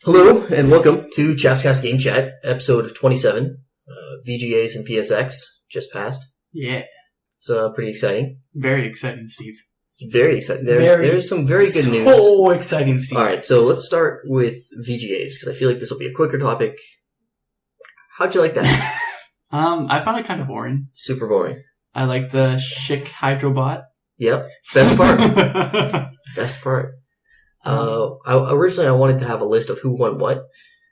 Hello, and welcome to Chaps Game Chat, episode 27. VGAs and PSX just passed. Yeah. It's pretty exciting. Very exciting, Steve. Very exciting. There's some very good news. So exciting, Steve. Alright, so let's start with VGAs, because I feel like this will be a quicker topic. How'd you like that? I found it kind of boring. Super boring. I like the chic Hydrobot. Yep. Best part. Best part. Originally I wanted to have a list of who won what,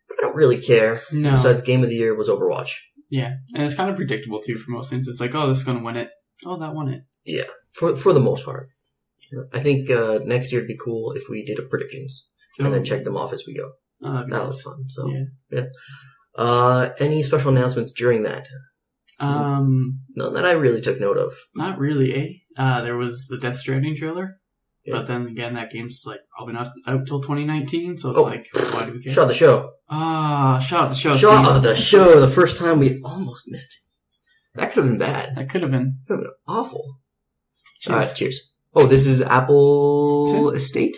but I don't really care. No. Besides, Game of the Year was Overwatch. Yeah, and it's kind of predictable too for most things. It's like, oh, this is going to win it. Oh, that won it. Yeah, for the most part. I think next year it'd be cool if we did a predictions and then check them off as we go. Oh, that'd be That nice. was fun. So yeah. Any special announcements during that? None that I really took note of. Not really, eh? There was the Death Stranding trailer. Yeah. But then again, that game's like probably not out till 2019, so it's like, why do we care? Shot of the show. Shot of the show, Shot Steve. of the show. The first time we almost missed it. That could have been bad. That could have been. Could have been awful. Cheers. All right, cheers. Oh, this is Apple Estate?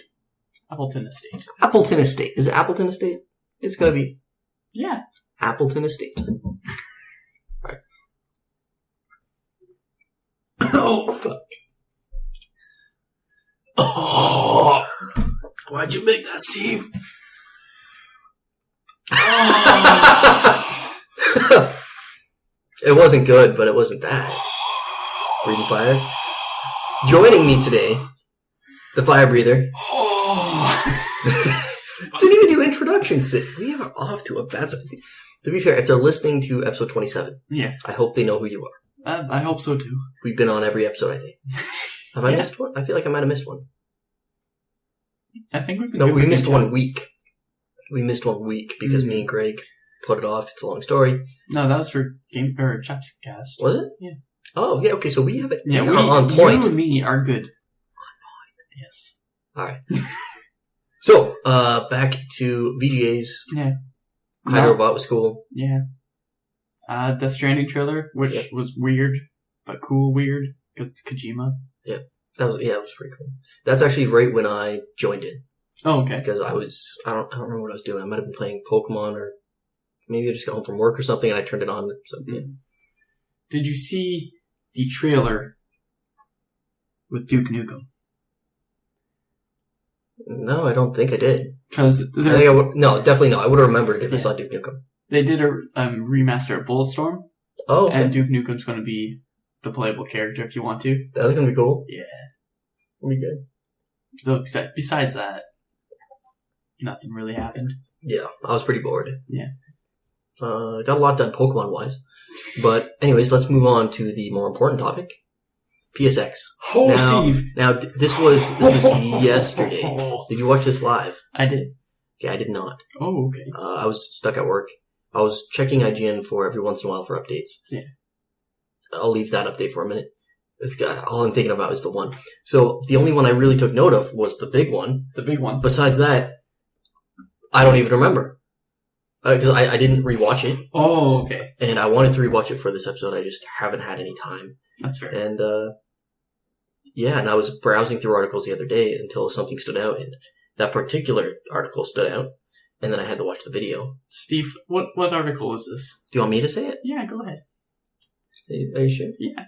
Appleton Estate. Appleton Estate. Is it Appleton Estate? It's going to be Yeah. Appleton Estate. All right. Oh, fuck. Oh, why'd you make that, Steve? Oh. It wasn't good, but it wasn't bad. Breathing fire. Joining me today, the fire breather. Oh. Didn't even do introductions. We are off to a bad start. To be fair, if they're listening to episode 27, Yeah, I hope they know who you are. I hope so too. We've been on every episode, I think. Have I Yeah. missed one? I feel like I might have missed one. I think we've been No, good we for missed Game one Chat. week. We missed 1 week because me and Greg put it off. It's a long story. No, that was for Game or Chaps Cast. Was it? Yeah. Oh, yeah, okay, so we have it. Yeah, we are on point. You and me are good. Yes. Alright. So, back to VGAs. Yeah. Hydrobot was cool. Yeah. Death Stranding trailer, which Yeah. was weird, but cool weird, because it's Kojima. That was pretty cool. That's actually right when I joined in. Oh, okay. Because I don't remember what I was doing. I might have been playing Pokemon, or maybe I just got home from work or something and I turned it on. So, yeah. Did you see the trailer with Duke Nukem? No, I don't think I did. Because No, definitely no. I would have remembered if I Yeah. saw Duke Nukem. they did a remaster of Bulletstorm, Oh, okay. and Duke Nukem's going to be the playable character if you want to. That's gonna be cool. Yeah. It'll be good. So besides that, nothing really happened. Yeah, I was pretty bored. Yeah. Got a lot done Pokemon-wise. But anyways, let's move on to the more important topic. PSX. Oh, Now- Steve! Now, this was yesterday. Did you watch this live? I did. Yeah, I did not. Oh, okay. I was stuck at work. I was checking IGN for every once in a while for updates. Yeah. I'll leave that update for a minute. All I'm thinking about is the one. So, the only one I really took note of was the big one. The big one. Besides that, I don't even remember. Because I didn't rewatch it. Oh, okay. And I wanted to rewatch it for this episode. I just haven't had any time. That's fair. And, and I was browsing through articles the other day until something stood out. And that particular article stood out. And then I had to watch the video. Steve, what article is this? Do you want me to say it? Yeah, go ahead. Are you sure? Yeah.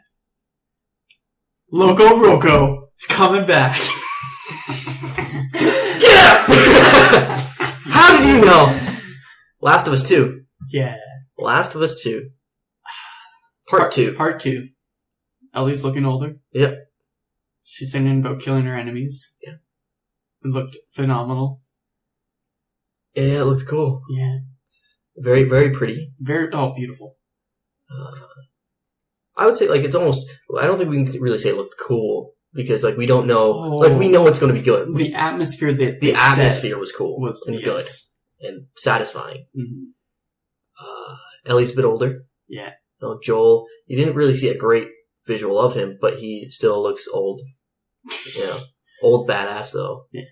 Loco Roco is coming back. Get out! How did you know? Last of Us 2. Yeah. Last of Us 2. Part 2. Part 2. Ellie's looking older. Yep. She's singing about killing her enemies. Yeah. It looked phenomenal. Yeah, it looked cool. Yeah. Very, very pretty. Beautiful. I would say, it's almost... I don't think we can really say it looked cool. Because, we don't know... Oh. we know it's going to be good. The atmosphere that The they set atmosphere was cool. was and good. And satisfying. Mm-hmm. Ellie's a bit older. Yeah. Joel, you didn't really see a great visual of him, but he still looks old. Old badass, though. Yeah.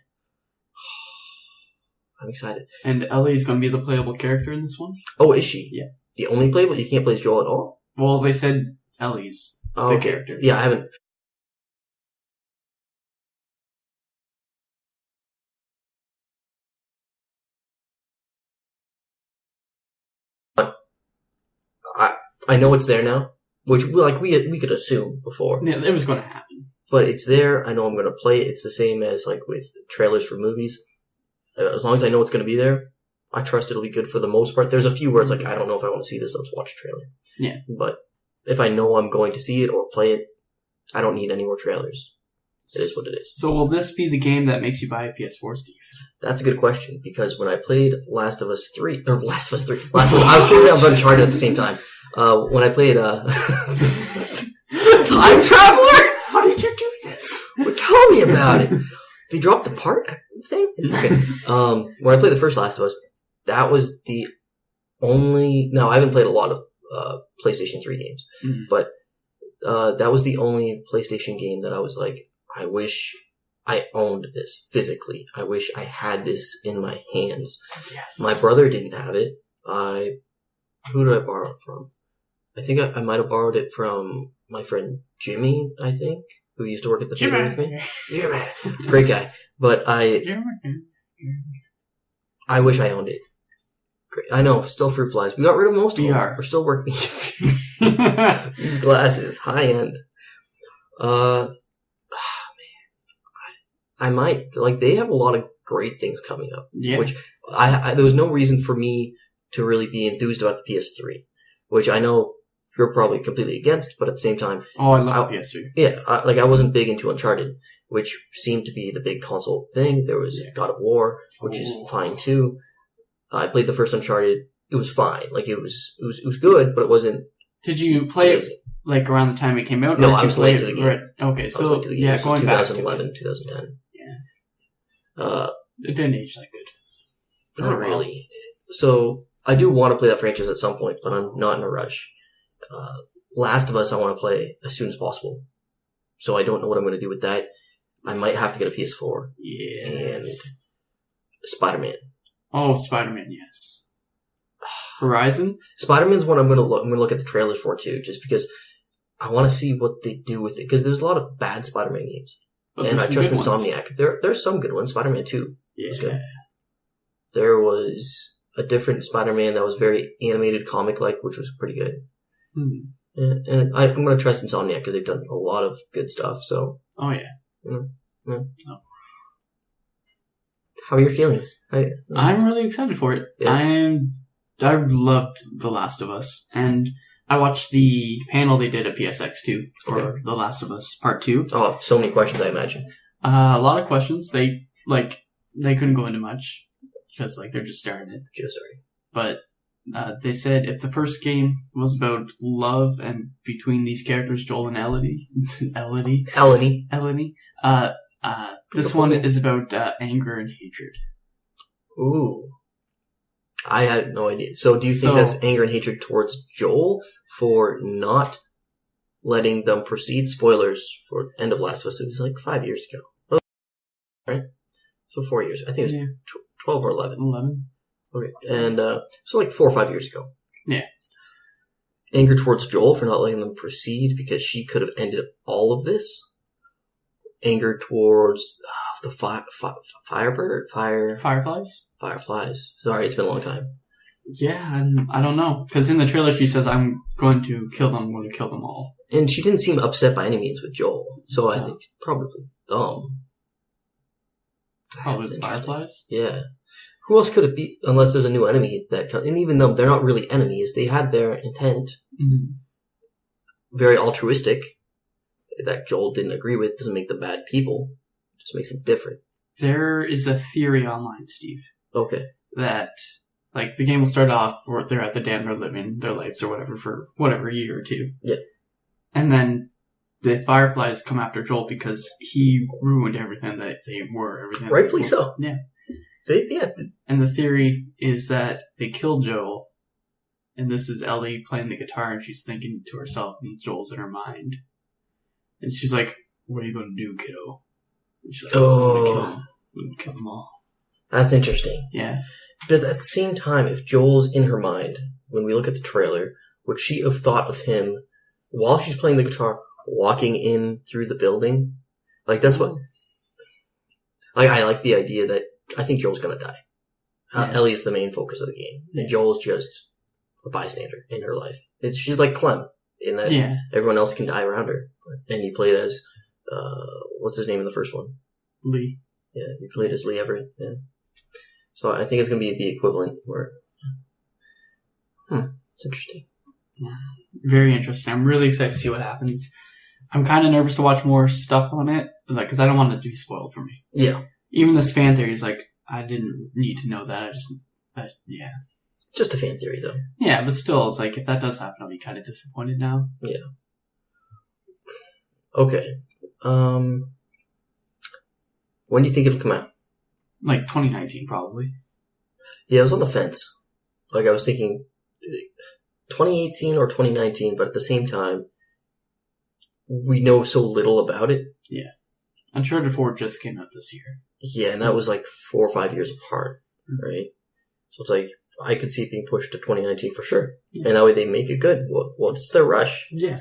I'm excited. And Ellie's going to be the playable character in this one? Oh, is she? Yeah. The only playable? You can't play as Joel at all? Well, they said Ellie's the character. Yeah, I haven't... I know it's there now, which we could assume before. Yeah, it was going to happen. But it's there. I know I'm going to play it. It's the same as like with trailers for movies. As long as I know it's going to be there, I trust it'll be good for the most part. There's a few words like, I don't know if I want to see this. Let's watch a trailer. Yeah. But if I know I'm going to see it or play it, I don't need any more trailers. It is what it is. So will this be the game that makes you buy a PS4, Steve? That's a good question, because when I played Last of Us 3, I was thinking of Uncharted at the same time. When I played, Time Traveler? How did you do this? Well, tell me about it. They dropped the part thing? Okay. When I played the first Last of Us, that was the only... Now, I haven't played a lot of PlayStation 3 games, but that was the only PlayStation game that I was like, I wish I owned this physically. I wish I had this in my hands. Yes. My brother didn't have it. Who did I borrow it from? I think I might have borrowed it from my friend Jimmy, I think, who used to work at the theater with me. Jimmy. Great guy. But I wish I owned it. I know, still fruit flies. We got rid of most of them. We're still working. These glasses, high end. I might, like, they have a lot of great things coming up. Yeah. Which, there was no reason for me to really be enthused about the PS3. Which I know you're probably completely against, but at the same time... Oh, I love the PS3. Yeah, I wasn't big into Uncharted, which seemed to be the big console thing. There was God of War, which is fine too. I played the first Uncharted. It was fine. Like, it was good, but it wasn't... Did you play it, like, around the time it came out? No, I was late to the game. Right. Okay, so, yeah, going back to 2011, 2010. It didn't age that good. Not really. So, I do want to play that franchise at some point, but I'm not in a rush. Last of Us I want to play as soon as possible. So I don't know what I'm going to do with that. I might have to get a PS4. Yes. And Spider-Man. Oh, Spider-Man, yes. Horizon? Spider-Man's one I'm going to look at the trailers for too, just because I want to see what they do with it. Because there's a lot of bad Spider-Man games. And I trust Insomniac. There's some good ones. Spider-Man 2 was good. There was a different Spider-Man that was very animated, comic-like, which was pretty good. And I'm going to trust Insomniac because they've done a lot of good stuff. So. Oh yeah. Oh. How are your feelings? I'm really excited for it. Yeah. I loved The Last of Us, and I watched the panel they did at PSX too for The Last of Us Part 2. Oh, so many questions, I imagine. A lot of questions. They couldn't go into much because they're just starting it. But they said if the first game was about love and between these characters, Joel and Elodie, this one is about anger and hatred. Ooh. I had no idea. So do you think that's anger and hatred towards Joel for not letting them proceed? Spoilers for End of Last of Us. It was 5 years ago. Right? So 4 years. I think it was 12 or 11. 11. Okay. And so 4 or 5 years ago. Yeah. Anger towards Joel for not letting them proceed because she could have ended all of this. Anger towards the Fireflies. Sorry, it's been a long time. Yeah, I don't know. Because in the trailer she says, I'm going to kill them all. And she didn't seem upset by any means with Joel. So I think it's probably dumb. Probably the Fireflies? Yeah. Who else could it be? Unless there's a new enemy that comes. And even though they're not really enemies, they had their intent. Mm-hmm. Very altruistic. That Joel didn't agree with. Doesn't make them bad people. Just makes them different. There is a theory online, Steve. Okay. That, the game will start off where they're at the dam, they're living their lives or whatever for a year or two. Yeah. And then the Fireflies come after Joel because he ruined everything that they were. Rightfully so. Yeah. Yeah. And the theory is that they killed Joel, and this is Ellie playing the guitar, and she's thinking to herself, and Joel's in her mind. And she's like, what are you going to do, kiddo? And she's like, I'm going to kill him. I'm going to kill them all. That's interesting. Yeah. But at the same time, if Joel's in her mind, when we look at the trailer, would she have thought of him while she's playing the guitar, walking in through the building? That's what... I like the idea that I think Joel's going to die. Yeah. Ellie's the main focus of the game. And Joel's just a bystander in her life. She's like Clem in that everyone else can die around her. And he played as, what's his name in the first one? Lee. Yeah, he played as Lee Everett. Yeah. So I think it's going to be the equivalent where... it's interesting. Yeah. Very interesting. I'm really excited to see what happens. I'm kind of nervous to watch more stuff on it, because I don't want it to be spoiled for me. Yeah. Even this fan theory is like, I didn't need to know that. Yeah. Just a fan theory, though. Yeah, but still, it's like, if that does happen, I'll be kind of disappointed now. Yeah. Okay. When do you think it'll come out? Like 2019, probably. Yeah, I was on the fence. Like, I was thinking 2018 or 2019, but at the same time, we know so little about it. Yeah. Uncharted 4 just came out this year. Yeah, and that was like 4 or 5 years apart, right? So it's like, I could see it being pushed to 2019 for sure. Yeah. And that way they make it good. What's their rush? Yeah.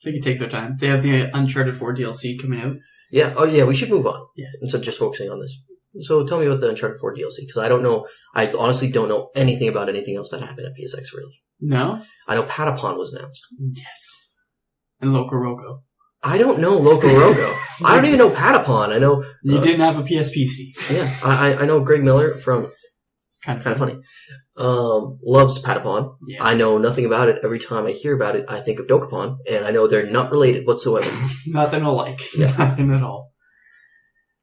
They can take their time. They have the Uncharted 4 DLC coming out. Yeah. Oh, yeah, we should move on. Yeah. Instead of just focusing on this. So tell me about the Uncharted 4 DLC, because I don't know. I honestly don't know anything about anything else that happened at PSX, really. No? I know Patapon was announced. Yes. And Loco Roco. I don't know Loco Roco. I don't even know Patapon. I know... You didn't have a PSP, Steve. Yeah. I know Greg Miller from... Kind of funny. Loves Patapon. Yeah. I know nothing about it. Every time I hear about it, I think of Dokapon, and I know they're not related whatsoever. Nothing alike. Yeah. Nothing at all.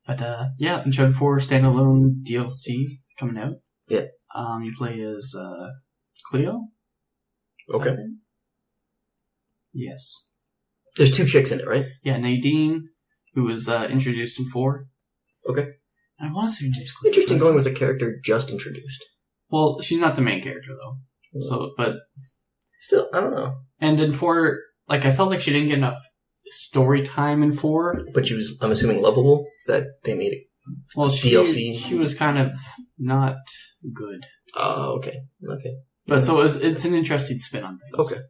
But, yeah, Uncharted 4 standalone DLC coming out. Yeah. You play as, Cleo? Okay. Yes. There's 2 chicks in it, right? Yeah, Nadine, who was, introduced in 4. Okay. I want to say her name's Cleo. Interesting going with a character just introduced. Well, she's not the main character, though. Mm. So, but... Still, I don't know. And in 4, like, I felt like she didn't get enough story time in 4. But she was, I'm assuming, lovable, that they made it. Well, DLC. She was kind of not good. Oh, okay. Okay. But so it's an interesting spin on things. Okay.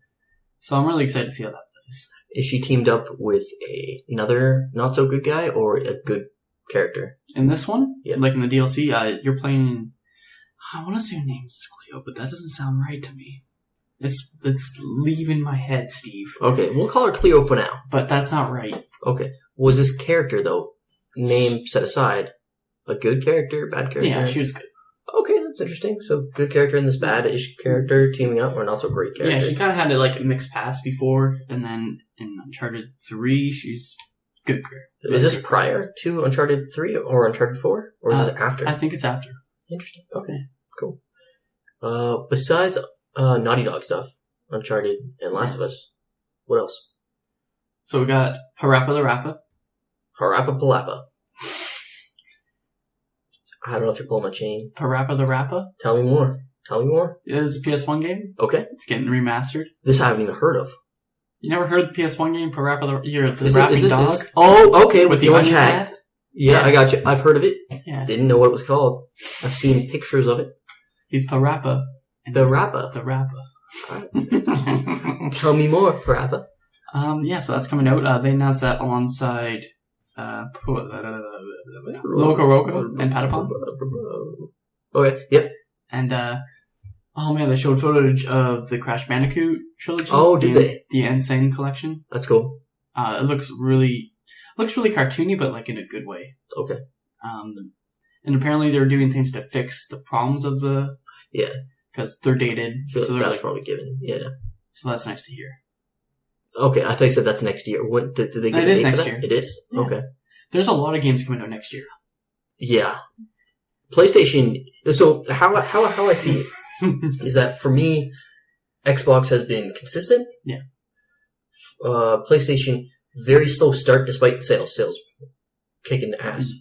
So I'm really excited to see how that plays. Is she teamed up with another not-so-good guy or a good character? In this one? Yeah. Like in the DLC, you're playing... I want to say her name's Cleo, but that doesn't sound right to me. It's leaving my head, Steve. Okay, we'll call her Cleo for now. But that's not right. Okay. Was this character, though, name set aside, a good character, bad character? Yeah, she was good. Okay, that's interesting. So, good character and this bad-ish character teaming up, or not so great character? Yeah, she kind of had a mixed past before, and then in Uncharted 3, she's good character. Is this prior to Uncharted 3 or Uncharted 4? Or is it after? I think it's after. Interesting. Okay, cool. Besides Naughty Dog stuff, Uncharted and Last of Us, what else? So we got Parappa the Rappa. Parappa Palappa. I don't know if you're pulling my chain. Parappa the Rappa? Tell me more. It is a PS1 game. Okay. It's getting remastered. This I haven't even heard of. You never heard the PS1 game, Parappa the rapping dog? Oh, okay, with the onion hat? Yeah, I got you. I've heard of it. Yeah. Didn't know what it was called. I've seen pictures of it. He's Parappa. The Rappa. The Rappa. Tell me more, Parappa. Yeah, so that's coming out. They announced that alongside Loco Roco and Patapon. Okay, yep. And, oh man, they showed footage of the Crash Bandicoot trilogy. Oh, did they? The Insane collection. That's cool. It looks really cartoony, but like in a good way. Okay. And apparently they're doing things to fix the problems of the... Yeah. Because they're dated. So that's probably given, yeah. So that's nice to hear. Okay, I thought you said that's next year. What did they get? It is next year. It is? Yeah. Okay. There's a lot of games coming out next year. Yeah. PlayStation... So, how I see it is that, for me, Xbox has been consistent. Yeah. PlayStation, very slow start despite sales. Sales kicking ass. Mm-hmm.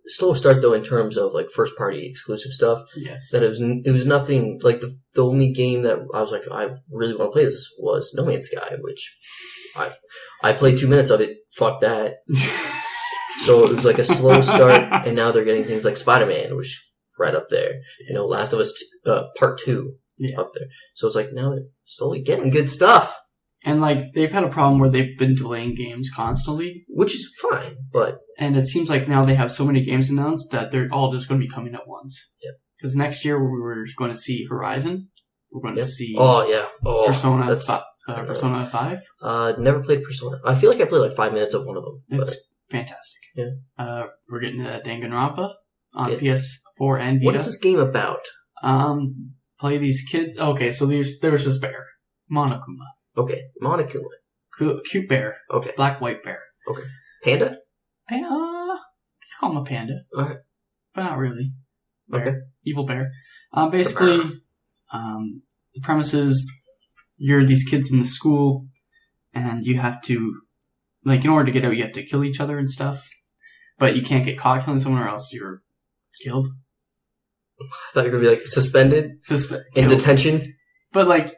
Slow start, though, in terms of, like, first-party exclusive stuff. Yes. That it was nothing... Like, the only game that I was like, I really want to play this was No Man's Sky, which I played 2 minutes of it. Fuck that. So it was like a slow start, and now they're getting things like Spider-Man, which right up there. You know, Last of Us Part 2 up there. So it's like, now they're slowly getting good stuff. And, like, they've had a problem where they've been delaying games constantly. Which is fine, but... And it seems like now they have so many games announced that they're all just going to be coming at once. Yep. Because next year we were going to see Horizon, we're going to see. Oh yeah. Oh, Persona 5. Never played Persona. I feel like I played like 5 minutes of one of them. It's fantastic. Yeah. We're getting Danganronpa on PS4 and Vita. What is this game about? Play these kids. Okay, so there's this bear, Monokuma. Okay, Monokuma. Cute bear. Okay. Black white bear. Okay. Panda? Call him a panda. Alright. But not really. Bear. Okay. Evil bear. Basically, the premise is you're these kids in the school, and you have to, like, in order to get out, you have to kill each other and stuff. But you can't get caught killing someone or else you're killed. I thought you were going to be, like, suspended? In detention? But, like,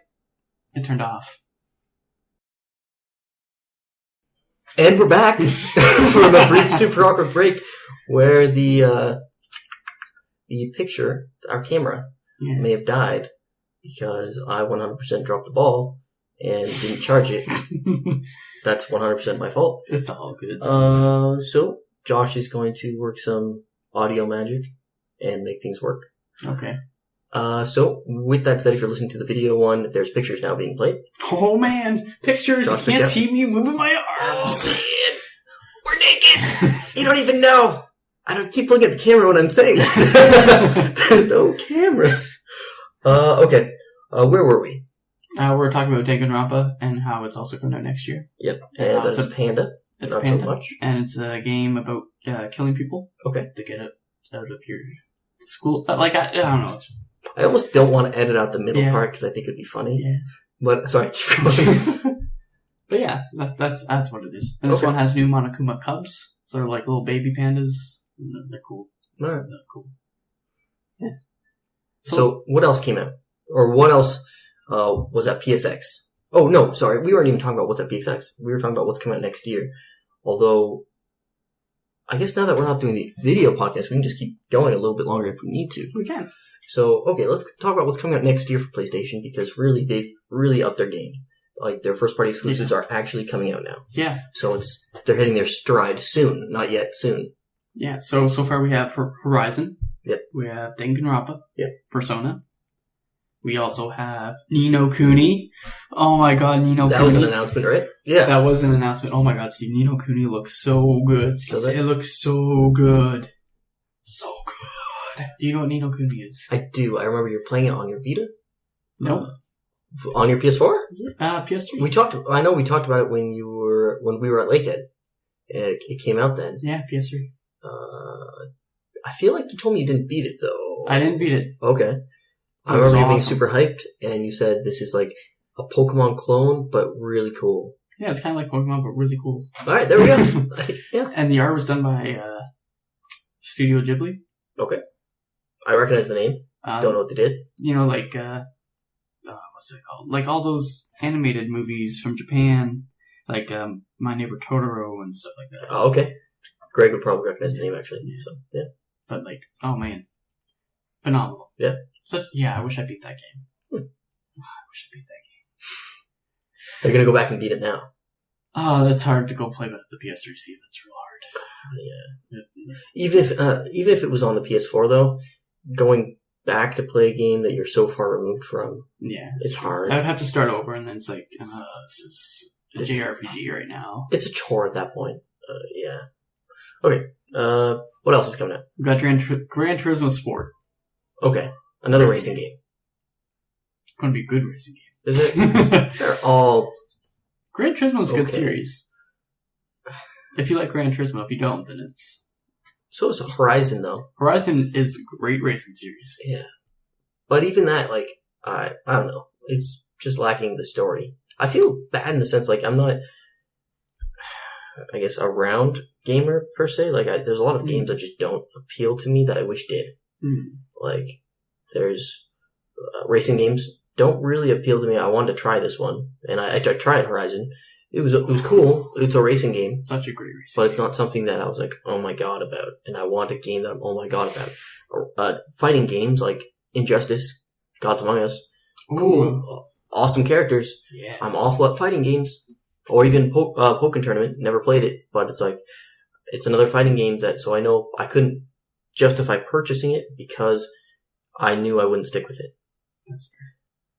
it turned off. And we're back from a brief, super awkward break where the picture, our camera, may have died because I 100% dropped the ball and didn't charge it. That's 100% my fault. It's all good. So Josh is going to work some audio magic and make things work. Okay. So with that said, if you're listening to the video one, there's pictures now being played. Oh man, pictures! Josh, you can't see me moving my arms. Oh man, we're naked. You don't even know. I don't keep looking at the camera when I'm saying that. There's no camera. Okay. Where were we? We're talking about Danganronpa and how it's also coming out next year. Yep, and that's a Panda. It's not Panda, so much. And it's a game about killing people. Okay. To get it out of your school. Like I don't know. I almost don't want to edit out the middle part because I think it'd be funny. Yeah. But sorry. But yeah, that's what it is. And this one has new Monokuma cubs. So they're like little baby pandas. They're cool. All right. They're cool. Yeah. So what else came out? Or what else was at PSX? Oh, no, sorry. We weren't even talking about what's at PSX. We were talking about what's coming out next year. Although, I guess now that we're not doing the video podcast, we can just keep going a little bit longer if we need to. We can. So, okay, let's talk about what's coming out next year for PlayStation because really, they've really upped their game. Like, their first-party exclusives are actually coming out now. Yeah. So they're hitting their stride soon. Not yet, soon. Yeah, so far we have Horizon. Yep. We have Danganronpa. Yep. Persona. We also have Ni no Kuni. Oh my god, Ni no Kuni. That was an announcement, right? Yeah. That was an announcement. Oh my god, Steve, Ni no Kuni looks so good. Does it? It looks so good. So good. Do you know what Ni no Kuni is? I do. I remember you were playing it on your Vita? No. On your PS4? PS3. I know we talked about it when we were at Lakehead. It came out then. Yeah, PS3. I feel like you told me you didn't beat it though. I didn't beat it. Okay. I remember you being super hyped, and you said this is like a Pokemon clone, but really cool. Yeah, it's kind of like Pokemon, but really cool. Alright, there we go. Yeah. And the art was done by Studio Ghibli. Okay. I recognize the name. Don't know what they did. You know, like, what's it called? Like all those animated movies from Japan, like My Neighbor Totoro and stuff like that. Oh, okay. Greg would probably recognize the name, actually. Yeah. So, yeah. But, like, oh man. Phenomenal. Yeah. I wish I beat that game. I wish I beat that game. Are you going to go back and beat it now? Oh, that's hard to go play with the PS3, Steve. That's real hard. Yeah. Even if it was on the PS4, though, going back to play a game that you're so far removed from, it's hard. I would have to start over, and then it's like, this is a JRPG right now. It's a chore at that point. Yeah. Okay. What else is coming out? We've got Gran Turismo Sport. Okay. Another racing game. It's going to be a good racing game. Is it? They're all... Gran Turismo is a good series. If you like Gran Turismo, if you don't, then it's... So is Horizon, though. Horizon is a great racing series. Yeah. But even that, like, I don't know. It's just lacking the story. I feel bad in the sense, like, I'm not... I guess, a round gamer, per se. Like, there's a lot of games that just don't appeal to me that I wish did. Like, there's racing games don't really appeal to me. I wanted to try this one, and I tried Horizon. It was cool. It's a racing game. Such a great racing but it's not something that I was like, oh my god about. And I want a game that I'm oh my god about. Fighting games like Injustice, Gods Among Us. Cool. Awesome characters. Yeah. I'm awful at fighting games. Or even Pokken Tournament. Never played it, but it's like, it's another fighting game so I know I couldn't justify purchasing it because I knew I wouldn't stick with it. That's fair.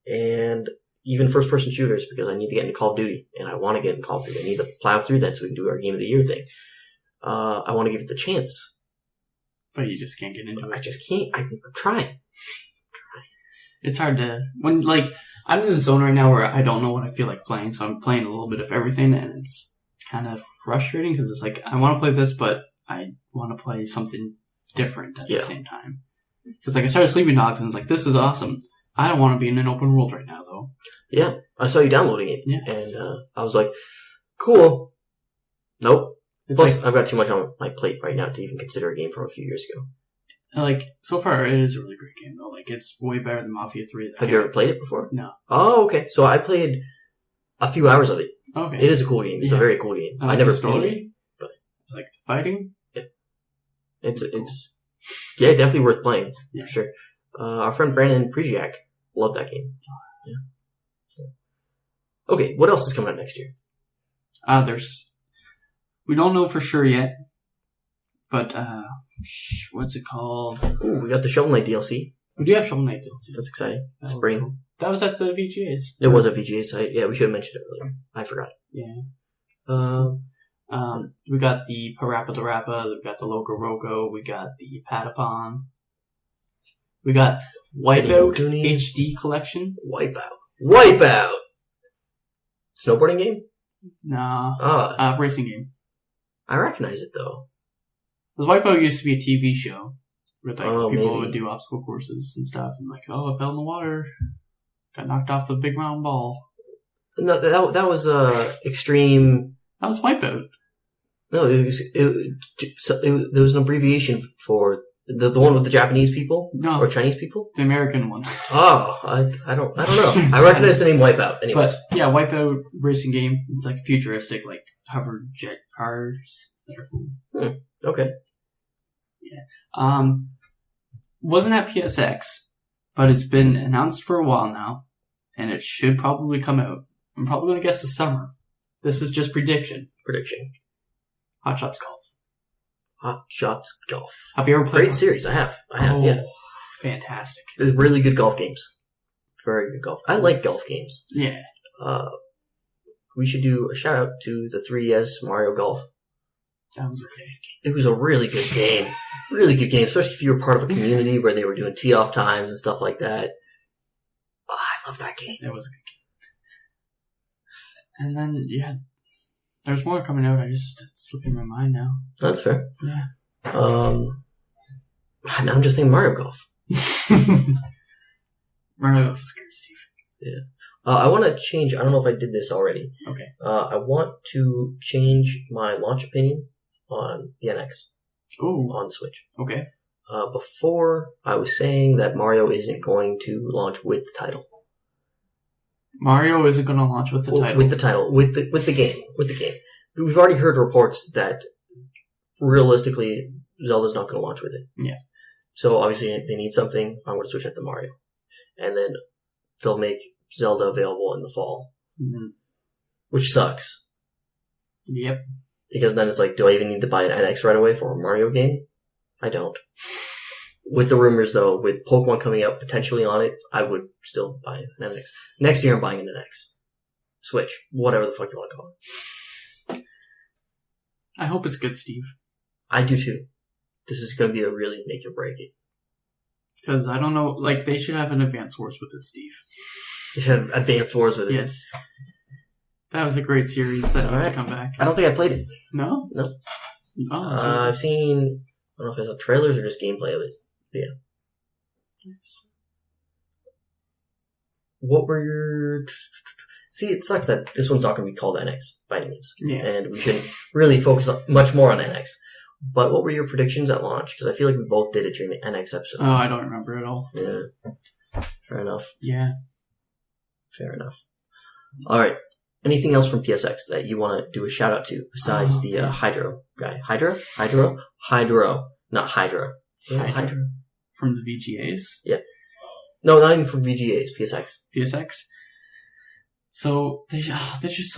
and even first-person shooters, because I need to get into Call of Duty, and I want to get into Call of Duty. I need to plow through that so we can do our Game of the Year thing. I want to give it the chance. But you just can't get into it. I just can't. I'm trying. It's hard to... I'm in the zone right now where I don't know what I feel like playing, so I'm playing a little bit of everything, and it's kind of frustrating, because it's like, I want to play this, but I want to play something different at the same time. Because I started Sleeping Dogs, and it's like, this is awesome. I don't want to be in an open world right now, though. Yeah, I saw you downloading it, and I was like, cool. Nope. Plus, I've got too much on my plate right now to even consider a game from a few years ago. So far, it is a really great game, though. It's way better than Mafia 3. Have you ever played it before? No. Oh, okay. So I played a few hours of it. Okay. It is a cool game. It's a very cool game. I never played it. But the fighting? Yeah. It's definitely worth playing. Yeah. For sure. Our friend Brandon Preziak loved that game. Yeah. Okay, what else is coming out next year? We don't know for sure yet, but what's it called? Ooh, we got the Shovel Knight DLC. We do have Shovel Knight DLC. That's exciting. Spring. Cool. That was at the VGAs. It was a VGA site. Yeah, we should have mentioned it earlier. I forgot. Yeah. We got the Parappa the Rappa. We got the Loco Roco. We got the Patapon. We got Wipeout HD Collection. Wipeout! Snowboarding game? Nah. Racing game. I recognize it, though. Because Wipeout used to be a TV show. Where people would do obstacle courses and stuff. And I fell in the water. Got knocked off the big round ball. No, that was extreme... That was Wipeout. No, there was an abbreviation for... The one with the Japanese people? No. Or Chinese people? The American one. Oh, I don't know. I recognize the name Wipeout, anyways. But, yeah, Wipeout racing game. It's futuristic, hover jet cars that are cool. Okay. Yeah. Wasn't at PSX, but it's been announced for a while now, and it should probably come out. I'm probably going to guess the summer. This is just prediction. Hot Shots Golf. Hot Shots Golf. Have you ever played? Great series. I have. Yeah. Fantastic. There's really good golf games. Very good golf. I like golf games. Yeah. We should do a shout out to the 3DS Mario Golf. That was okay. It was a really good game. Really good game, especially if you were part of a community where they were doing tee-off times and stuff like that. Oh, I love that game. It was a good game. And then, there's more coming out. It's slipping my mind now. That's fair. Yeah. Now I'm just thinking Mario Golf. Mario Golf is good, Steve. Yeah. I want to change. I don't know if I did this already. Okay. I want to change my launch opinion on the NX. Ooh. On Switch. Okay. Before, I was saying that Mario isn't going to launch with the title. Mario isn't going to launch with the title. With the title, with the game. We've already heard reports that realistically Zelda's not going to launch with it. Yeah. So obviously they need something. I'm going to switch it to Mario, and then they'll make Zelda available in the fall, which sucks. Yep. Because then it's like, do I even need to buy an NX right away for a Mario game? I don't. With the rumors, though, with Pokemon coming out potentially on it, I would still buy an NX. Next year, I'm buying an NX. Switch. Whatever the fuck you want to call it. I hope it's good, Steve. I do, too. This is going to be a really make or break it. Because I don't know, they should have an Advance Wars with it, Steve. They should have Advance Wars with it. Yes. That was a great series that needs to come back. I don't think I played it. No? No. Oh, I've seen, I don't know if I saw trailers or just gameplay of it. Yeah. Nice. What were your... See, it sucks that this one's not going to be called NX by any means. Yeah. And we shouldn't really focus much more on NX. But what were your predictions at launch? Because I feel like we both did it during the NX episode. Oh, I don't remember at all. Yeah. Fair enough. Yeah. Fair enough. All right. Anything else from PSX that you want to do a shout out to besides the Hydro guy? Hydro? Not Hydra. Hydra. From the VGAs? Yeah. No, not even from VGAs. PSX. PSX? So, there's just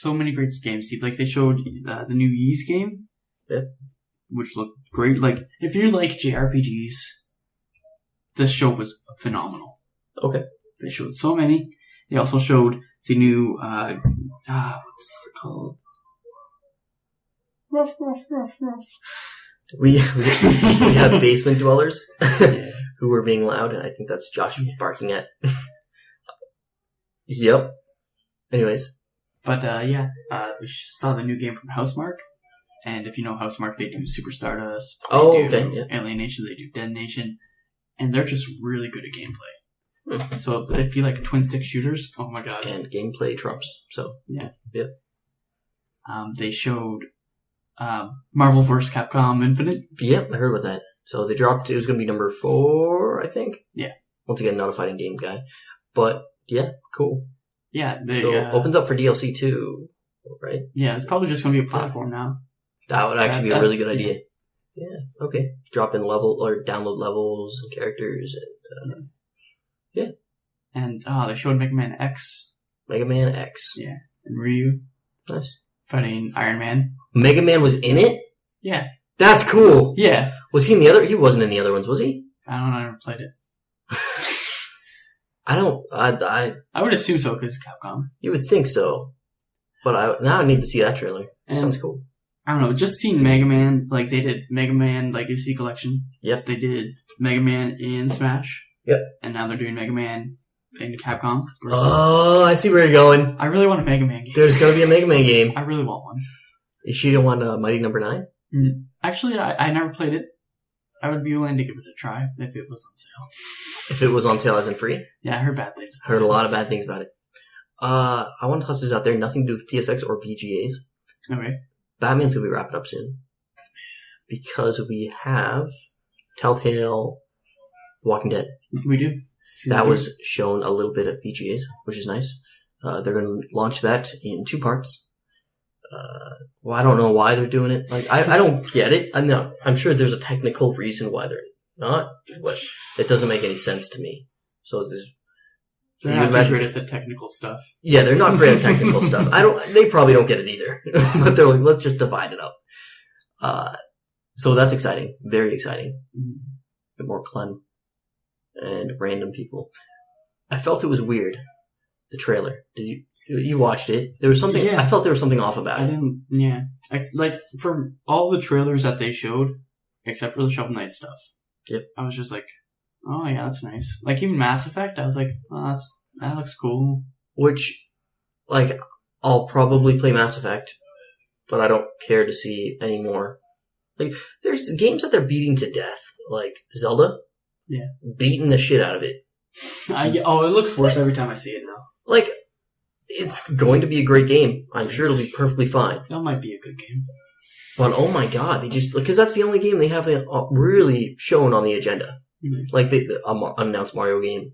so many great games, Steve. They showed the new Ys game. Yeah. Which looked great. If you like JRPGs, this show was phenomenal. Okay. They showed so many. They also showed the new, what's it called? Ruff. We have basement dwellers who were being loud, and I think that's Josh barking at. Yep. Anyways. But, we saw the new game from Housemarque. And if you know Housemarque, they do Super Stardust. They do Alien Nation. They do Dead Nation. And they're just really good at gameplay. So if you like twin stick shooters, oh my god. And gameplay trumps. So yeah. Yep. They showed Marvel vs. Capcom Infinite. Yep, I heard about that. So they dropped, it was going to be number 4, I think. Yeah. Once again, not a fighting game guy. But yeah, cool. Yeah. Opens up for DLC too, right? Yeah, it's probably just going to be a platform now. That would actually be a really good idea. Yeah, okay. Drop in level or download levels and characters and yeah. And they showed Mega Man X. Mega Man X. Yeah. And Ryu. Nice. Fighting Iron Man. Mega Man was in it? Yeah. That's cool. Yeah. Was he in the other? He wasn't in the other ones, was he? I don't know. I never played it. I would assume so because it's Capcom. You would think so. But now I need to see that trailer. It sounds cool. I don't know. Just seeing Mega Man, like they did Mega Man Legacy Collection. Yep. They did Mega Man in Smash. Yep. And now they're doing Mega Man in Capcom. Oh, I see where you're going. I really want a Mega Man game. There's going to be a Mega Man game. I really want one. You don't want Mighty Number 9? Actually, I never played it. I would be willing to give it a try if it was on sale. If it was on sale as in free? Yeah, I heard bad things. Heard a lot of bad things about it. I want to toss this out there. Nothing to do with PSX or VGAs. Okay. Batman's going to be wrapping up soon. Because we have Telltale Walking Dead. We do. That was shown a little bit at VGAs, which is nice. They're going to launch that in 2 parts. Well, I don't know why they're doing it. Like, I don't get it. I'm sure there's a technical reason why they're not, but it doesn't make any sense to me. So they're not too great at the technical stuff. Yeah, they're not great at technical stuff. They probably don't get it either. But they're like, let's just divide it up. So that's exciting. Very exciting. A bit more Clem and random people. I felt it was weird. The trailer. You watched it. There was something, I felt there was something off about it. Like, for all the trailers that they showed, except for the Shovel Knight stuff. Yep. I was just like, oh yeah, that's nice. Like, even Mass Effect, I was like, oh, that looks cool. Which, like, I'll probably play Mass Effect, but I don't care to see any more. Like, there's games that they're beating to death. Like, Zelda. Yeah. Beating the shit out of it. It looks worse every time I see it now. Like, it's going to be a great game. I'm sure it'll be perfectly fine. That might be a good game. But oh my god, because that's the only game they have really shown on the agenda. Mm-hmm. Like the unannounced Mario game.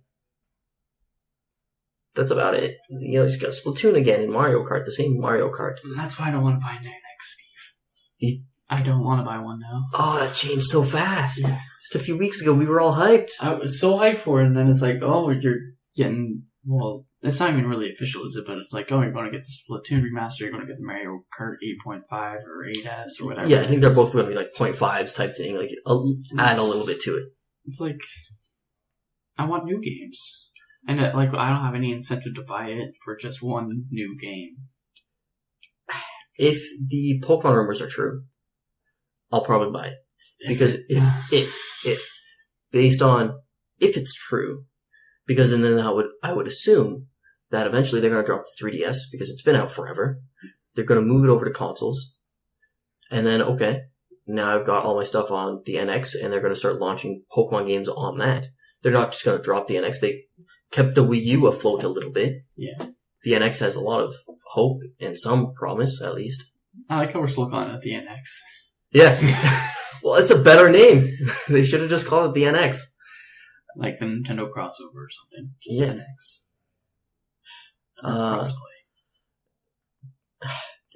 That's about it. You just got Splatoon again in Mario Kart, the same Mario Kart. That's why I don't want to buy an NX, Steve. I don't want to buy one now. Oh, that changed so fast. Yeah. Just a few weeks ago, we were all hyped. I was so hyped for it, and then it's like, oh, you're getting, well, it's not even really official, is it? But it's like, oh, you're going to get the Splatoon remaster, you're going to get the Mario Kart 8.5 or 8S or whatever. Yeah, I think they're both going to be like 0.5s type thing. Like, add a little bit to it. It's like, I want new games. And like, I don't have any incentive to buy it for just one new game. If the Pokemon rumors are true, I'll probably buy it. Because if based on if it's true, because then I would assume that eventually they're going to drop the 3DS because it's been out forever. They're going to move it over to consoles. And then, okay, now I've got all my stuff on the NX and they're going to start launching Pokemon games on that. They're not just going to drop the NX. They kept the Wii U afloat a little bit. Yeah. The NX has a lot of hope and some promise, at least. I like how we're still calling it the NX. Yeah. Well, it's a better name. They should have just called it the NX. Like the Nintendo crossover or something. Just NX. Crossplay.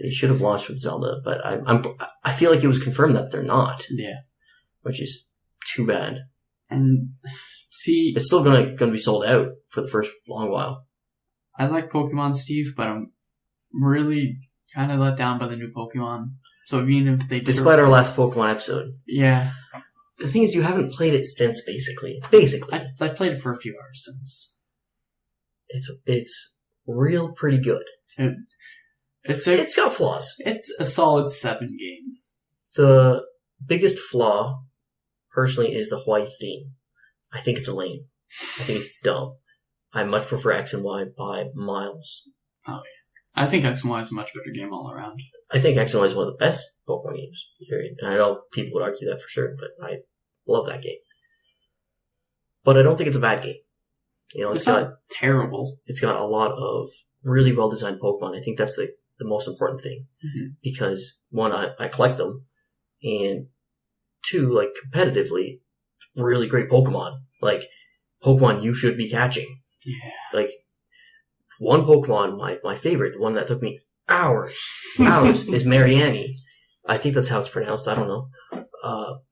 They should have launched with Zelda, but I feel like it was confirmed that they're not. Yeah. Which is too bad. And see, it's still gonna be sold out for the first long while. I like Pokemon, Steve, but I'm really kind of let down by the new Pokemon. So even if they despite our last Pokemon episode. Yeah. The thing is, you haven't played it since, basically. I played it for a few hours since. It's real pretty good. It's got flaws. It's a solid 7 game. The biggest flaw, personally, is the Hawaii theme. I think it's lame. I think it's dumb. I much prefer X and Y by miles. Oh, yeah. I think X and Y is a much better game all around. I think X and Y is one of the best Pokemon games, period. And I know people would argue that for sure, but I love that game. But I don't think it's a bad game. It's not terrible. It's got a lot of really well-designed Pokemon. I think that's the most important thing. Mm-hmm. Because, one, I collect them, and two, like, competitively, really great Pokemon. Like, Pokemon you should be catching. Yeah. Like, one Pokemon, my favorite, the one that took me hours, is Mariani. I think that's how it's pronounced, I don't know.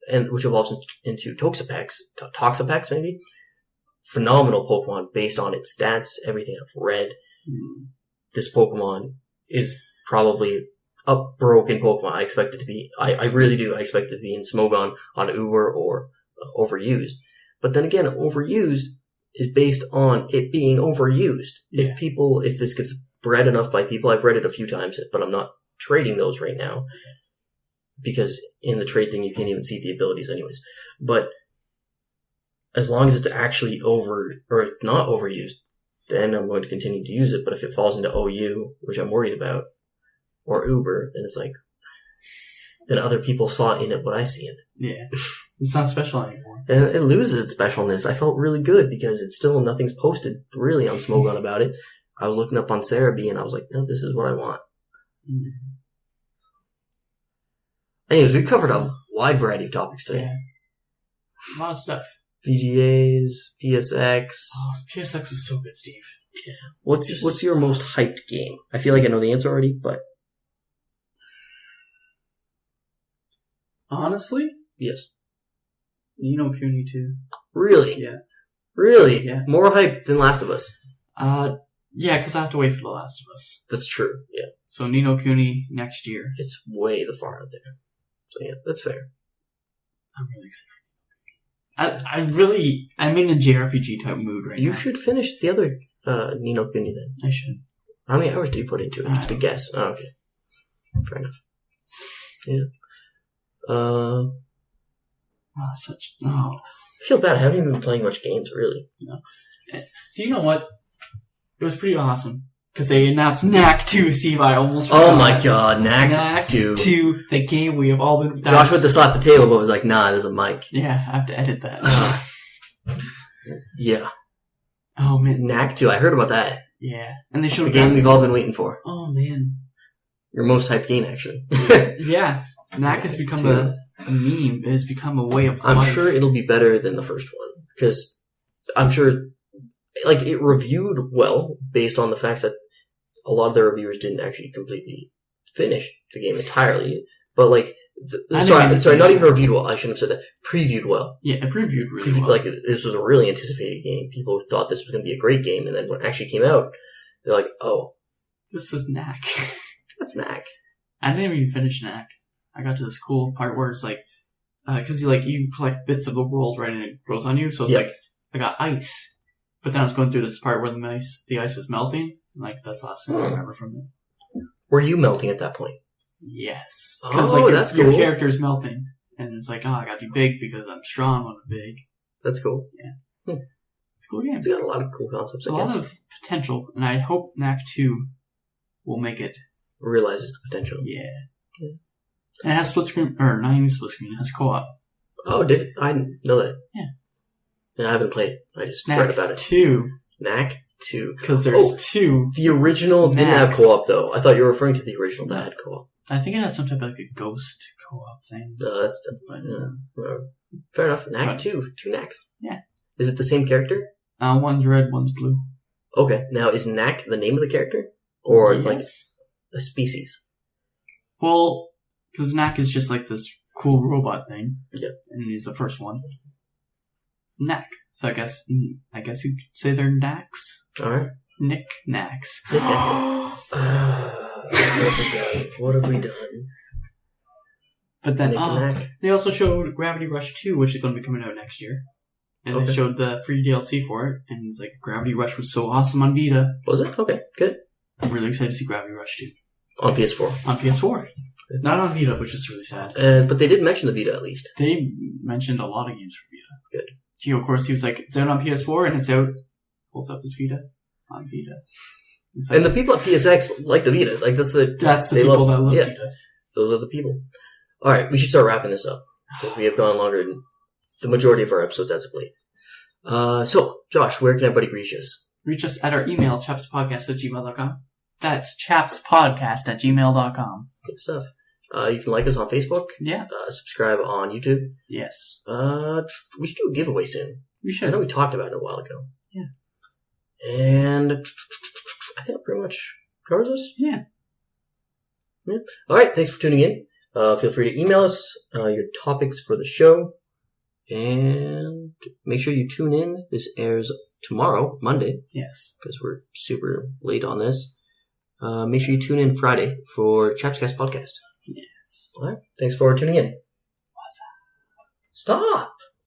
And which evolves into Toxapex, maybe? Phenomenal Pokemon based on its stats, everything I've read. This Pokemon is probably a broken Pokemon. I expect it to be, I really do. I expect it to be in Smogon, on Uber, or overused. But then again, overused is based on it being overused. Yeah. If this gets bred enough by people, I've read it a few times, but I'm not trading those right now. Because in the trade thing, you can't even see the abilities anyways. But as long as it's actually or it's not overused, then I'm going to continue to use it. But if it falls into OU, which I'm worried about, or Uber, then it's like, then other people saw in it what I see in it. Yeah. It's not special anymore. And it loses its specialness. I felt really good because it's still, nothing's posted really on Smogon about it. I was looking up on Cerebi and I was like, no, this is what I want. Mm-hmm. Anyways, we covered a wide variety of topics today. Yeah. A lot of stuff. VGAs, PSX. Oh, PSX was so good, Steve. Yeah. What's your most hyped game? I feel like I know the answer already, but... Honestly? Yes. Ni no Kuni 2. Really? Yeah. Really? Yeah. More hyped than Last of Us? Yeah, because I have to wait for The Last of Us. That's true, yeah. So Ni no Kuni next year. It's way the far out there. So yeah, that's fair. I'm really excited. I'm in a JRPG type mood right now. You should finish the other Ni no Kuni then. I should. How many hours do you put into it? Just a guess. Oh, okay. Fair enough. Yeah. No. I feel bad. I haven't even been playing much games, really. No. Do you know what? It was pretty awesome. Because they announced Knack 2, Steve. I almost forgot. Oh my god, Knack 2. 2, the game we have all been... Josh went to slap the table, but was like, nah, there's a mic. Yeah, I have to edit that. Yeah. Oh man. Knack 2, I heard about that. Yeah. And they showed the game we've all been waiting for. Oh man. Your most hyped game, actually. Yeah. Knack has become a meme. It has become a way of life. I'm sure it'll be better than the first one. Because I'm sure... Like, it reviewed well, based on the fact that a lot of the reviewers didn't actually completely finish the game entirely. But, like, sorry, not even reviewed well. I shouldn't have said that. Previewed well. Yeah, it previewed really well. Like, this was a really anticipated game. People thought this was going to be a great game, and then when it actually came out, they're like, oh. This is Knack. That's Knack. I didn't even finish Knack. I got to this cool part where it's like, because you collect bits of the world, right, and it grows on you, so it's like, I got ice. But then I was going through this part where the ice was melting. Like, that's the last thing I remember from it. Were you melting at that point? Yes. Because that's your character's melting. And it's like, I gotta be big because I'm strong when I'm big. That's cool. Yeah. It's a cool game. It's got a lot of cool concepts, a lot of potential. And I hope Knack 2 will make it. Realizes the potential. Yeah. And it has split screen, or not even split screen, it has co-op. Oh, did it? I didn't know that. Yeah. I haven't played it. I just Knack read about it. 2. Knack 2. Because there's 2. The original didn't have co-op, though. I thought you were referring to the original that had co-op. I think it had some type of like a ghost co-op thing. That's fair enough. Knack 2. 2 Knacks. Yeah. Is it the same character? One's red, one's blue. Okay. Now, is Knack the name of the character? Or, like, a species? Well, because Knack is just like this cool robot thing. Yeah. And he's the first one. It's Knack. So I guess you could say they're Knacks. Alright. Knacks. What have we done? But then, they also showed Gravity Rush 2, which is going to be coming out next year. And they showed the free DLC for it, and it's like, Gravity Rush was so awesome on Vita. Was it? Okay, good. I'm really excited to see Gravity Rush 2. On PS4. On PS4. Not on Vita, which is really sad. But they did mention the Vita at least. They mentioned a lot of games for Vita. Good. Gio, of course, he was like, it's out on PS4, and it's out, holds up his Vita, on Vita. Like, and the people at PSX like the Vita. Like, that's the people that love Vita. Those are the people. Alright, we should start wrapping this up. Because we have gone longer than the majority of our episodes as of late. So, Josh, where can everybody reach us? Reach us at our email, chapspodcast@gmail.com. That's chapspodcast@gmail.com. Good stuff. You can like us on Facebook. Yeah. Subscribe on YouTube. Yes. We should do a giveaway soon. We should. I know we talked about it a while ago. Yeah. And I think that pretty much covers us. Yeah. Alright, thanks for tuning in. Feel free to email us your topics for the show. And make sure you tune in. This airs tomorrow, Monday. Yes. Because we're super late on this. Make sure you tune in Friday for Chapscast Podcast. Yes. All right. Thanks for tuning in. What's up? Stop.